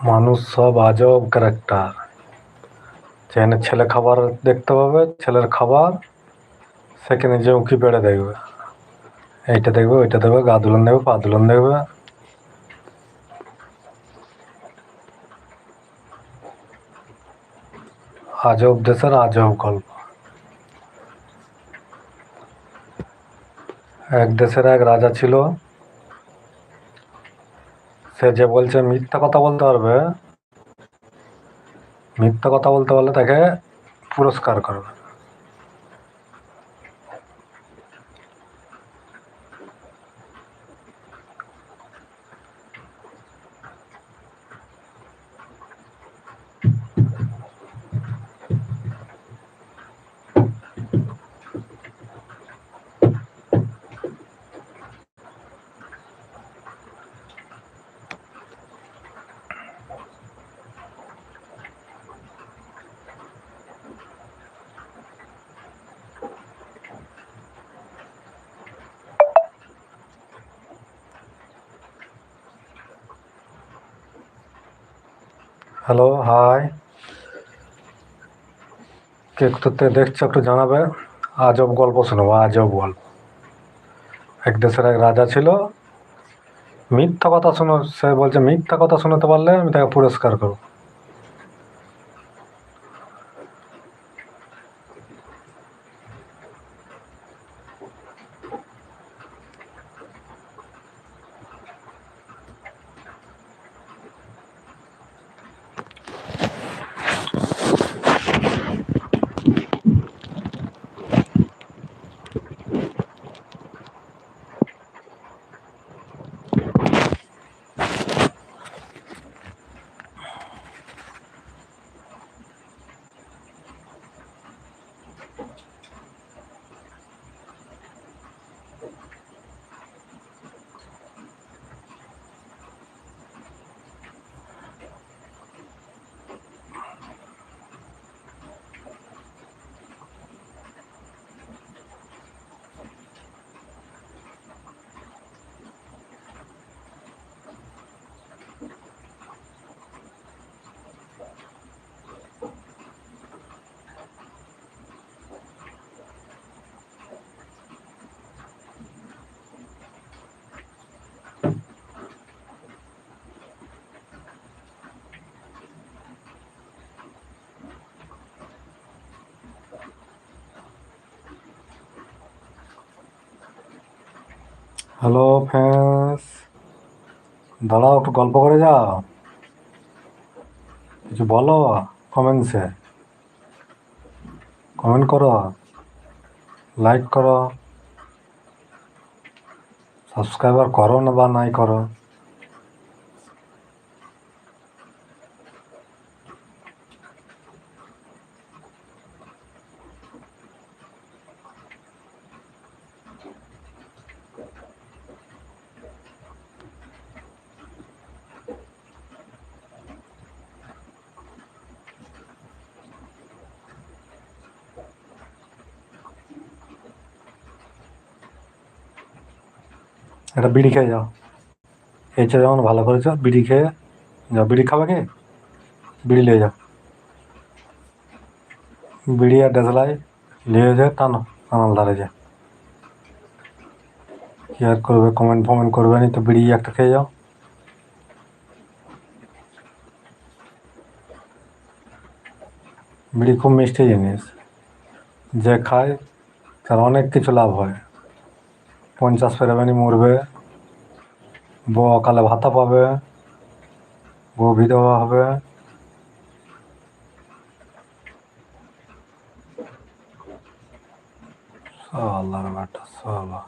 মানুষ সব আজব ক্যারেক্টার। যেখানে ছেলে খাবার দেখতে পাবে, ছেলের খাবার, সেখানে নিজে উঁকি বেড়ে দেখবে, এইটা দেখবে, ওইটা দেখবে, গা দুলন দেখবে, পা দুলন দেখবে। আজব দেশের আজব গল্প। এক দেশের এক রাজা ছিল, সে যে বলছে মিথ্যা কথা বলতে পারবে, মিথ্যা কথা বলতে পারলে তাকে পুরস্কার করবে। হ্যালো, হাই, কে কোথা থেকে দেখছো একটু জানাবে। আজব গল্প শোনাবো, আজব গল্প। এক দেশের এক রাজা ছিল, মিথ্যা কথা সে বলছে মিথ্যা কথা শোনাতে পারলে আমি তাকে পুরস্কার করবো। হ্যালো ফ্রেন্ডস, দাঁড়াও একটু গল্প করে যাও, কিছু বলো কমেন্টসে, কমেন্ট করো, লাইক করো, সাবস্ক্রাইবার করো না বা নাই করো। একটা বিড়ি খেয়ে যাও, এই চেয়ে যেমন ভালো করেছো, বিড়ি খেয়ে যাও। বিড়ি খাবে কি? বিড়ি নিয়ে যাও, বিড়ি আর ডেসলাই নিয়ে যায়, টানো কানাল ধারে যায়। কি আর করবে, কমেন্ট ফমেন্ট করবে নি তো বিড়ি একটা খেয়ে যাও। বিড়ি খুব মিষ্টি জিনিস, যে খায় তার অনেক কিছু লাভ হয়। 50 পেরাবেনি মরবে, বউ অকালে ভাতা পাবে, বউ বিধবা হবে। আল্লাহর ব্যাটা সালা।